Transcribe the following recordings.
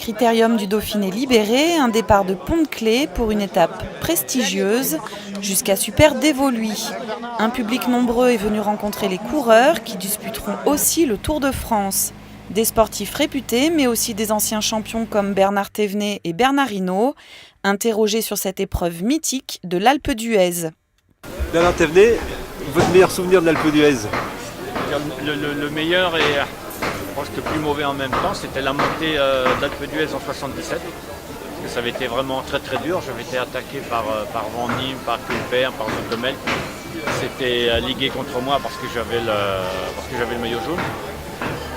Critérium du Dauphiné libéré, un départ de Pont-de-Claix pour une étape prestigieuse jusqu'à Super Dévoluy. Un public nombreux est venu rencontrer les coureurs qui disputeront aussi le Tour de France. Des sportifs réputés, mais aussi des anciens champions comme Bernard Thévenet et Bernard Hinault, interrogés sur cette épreuve mythique de l'Alpe d'Huez. Bernard Thévenet, votre meilleur souvenir de l'Alpe d'Huez? Le meilleur et je pense que le plus mauvais en même temps, c'était la montée d'Alpe d'Huez en 77. Parce que ça avait été vraiment très très dur. J'avais été attaqué par Van Nîmes, par Kulper, par Zotomel. C'était ligué contre moi parce que j'avais le maillot jaune.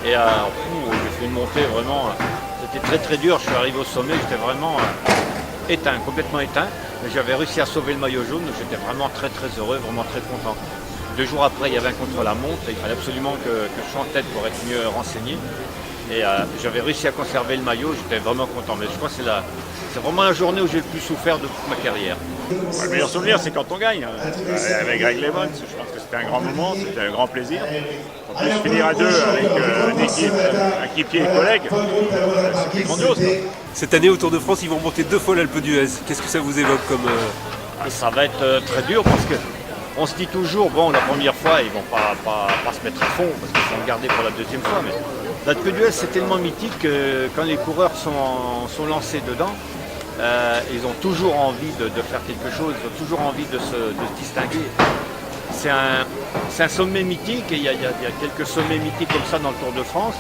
Et j'ai fait une montée vraiment, c'était très très dur. Je suis arrivé au sommet, j'étais vraiment éteint, complètement éteint. Mais j'avais réussi à sauver le maillot jaune, donc j'étais vraiment très très heureux, vraiment très content. 2 jours après, il y avait un contre-la-montre, il fallait absolument que je sois en tête pour être mieux renseigné. Et j'avais réussi à conserver le maillot, j'étais vraiment content. Mais je crois que c'est vraiment la journée où j'ai le plus souffert de toute ma carrière. Le meilleur souvenir, c'est quand on gagne. Avec Greg LeMond, je pense que c'était un grand moment, c'était un grand plaisir. En plus, finir à 2 avec une équipe, un équipier et collègues, c'est grandiose. Cette année au Tour de France, ils vont monter 2 fois l'Alpe d'Huez. Qu'est-ce que ça vous évoque comme... Ça va être très dur parce que on se dit toujours, bon, la première fois, ils vont pas se mettre à fond parce qu'ils vont le garder pour la deuxième fois. Mais l'Alpe d'Huez, c'est tellement mythique que quand les coureurs sont lancés dedans, ils ont toujours envie de faire quelque chose, ils ont toujours envie de se distinguer. C'est un sommet mythique et il y a quelques sommets mythiques comme ça dans le Tour de France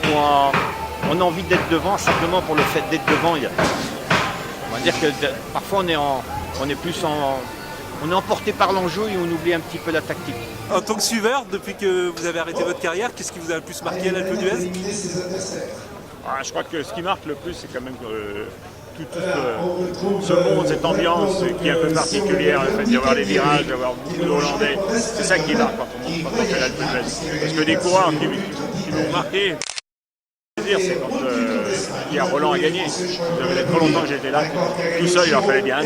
où on a envie d'être devant simplement pour le fait d'être devant. On va dire que parfois on est emporté par l'enjeu et on oublie un petit peu la tactique. En tant que suiveur, depuis que vous avez arrêté votre carrière, qu'est-ce qui vous a le plus marqué à l'Alpe d'Huez? Je crois que ce qui marque le plus, c'est quand même tout ce monde, cette ambiance qui est un peu particulière, le fait d'y avoir les virages, d'avoir beaucoup de Hollandais. C'est ça qui marque quand on fait l'Alpe d'Huez. Parce que des coureurs qui m'ont marqué, c'est quand Roland a gagné. Ça faisait trop longtemps que j'étais là, tout seul, il en fallait bien.